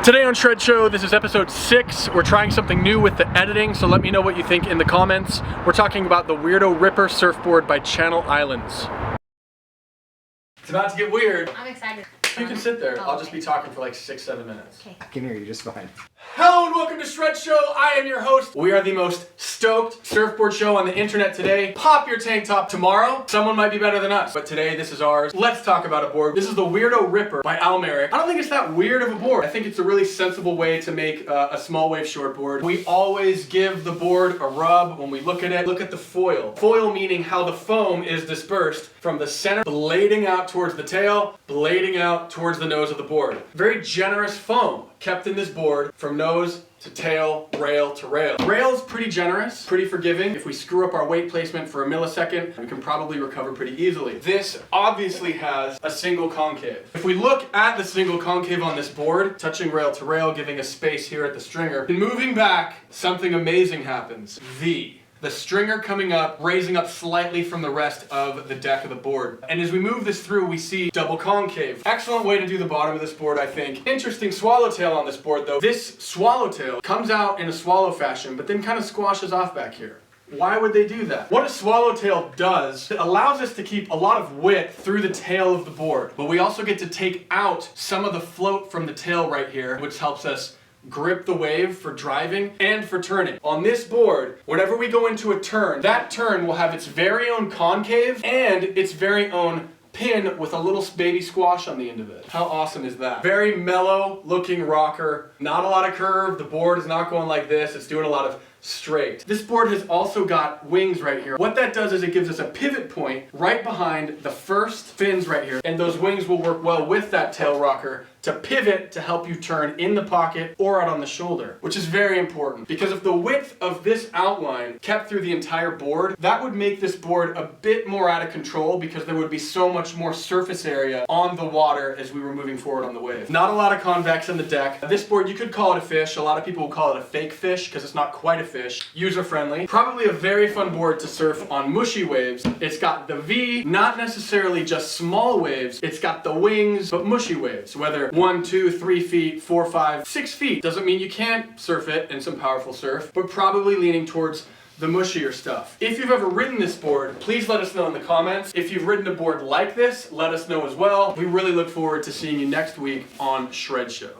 Today on Shred Show, this is episode 6. We're trying something new with the editing, so let me know what you think in the comments. We're talking about the Weirdo Ripper surfboard by Channel Islands. It's about to get weird. I'm excited. You can sit there. I'll just be talking for like 6-7 minutes. Okay. I can hear you just fine. Hello and welcome to Shred Show. I am your host. We are the most stoked surfboard show on the internet today. Pop your tank top tomorrow. Someone might be better than us, but today this is ours. Let's talk about a board. This is the Weirdo Ripper by Almeric. I don't think it's that weird of a board. I think it's a really sensible way to make a small wave shortboard. We always give the board a rub when we look at it. Look at the foil. Foil meaning how the foam is dispersed from the center, blading out towards the tail, blading out towards the nose of the board. Very generous foam kept in this board from nose to tail, rail to rail. Rail's pretty generous, pretty forgiving. If we screw up our weight placement for a millisecond, we can probably recover pretty easily. This obviously has a single concave. If we look at the single concave on this board, touching rail to rail, giving us space here at the stringer, and moving back, something amazing happens. The stringer coming up, raising up slightly from the rest of the deck of the board. And as we move this through, we see double concave. Excellent way to do the bottom of this board, I think. Interesting swallowtail on this board, though. This swallowtail comes out in a swallow fashion, but then kind of squashes off back here. Why would they do that? What a swallowtail does, it allows us to keep a lot of width through the tail of the board, but we also get to take out some of the float from the tail right here, which helps us grip the wave for driving and for turning. On this board, whenever we go into a turn, that turn will have its very own concave and its very own pin with a little baby squash on the end of it. How awesome is that? Very mellow looking rocker, not a lot of curve, the board is not going like this, it's doing a lot of straight. This board has also got wings right here. What that does is it gives us a pivot point right behind the first fins right here, and those wings will work well with that tail rocker to pivot to help you turn in the pocket or out on the shoulder, which is very important because if the width of this outline kept through the entire board, that would make this board a bit more out of control because there would be so much more surface area on the water as we were moving forward on the wave. Not a lot of convex in the deck. This board, you could call it a fish. A lot of people will call it a fake fish because it's not quite a fish. User friendly. Probably a very fun board to surf on mushy waves. It's got the V, not necessarily just small waves. It's got the wings, but mushy waves, whether 1, 2, 3 feet, 4, 5, 6 feet. Doesn't mean you can't surf it in some powerful surf, but probably leaning towards the mushier stuff. If you've ever ridden this board, please let us know in the comments. If you've ridden a board like this, let us know as well. We really look forward to seeing you next week on Shred Show.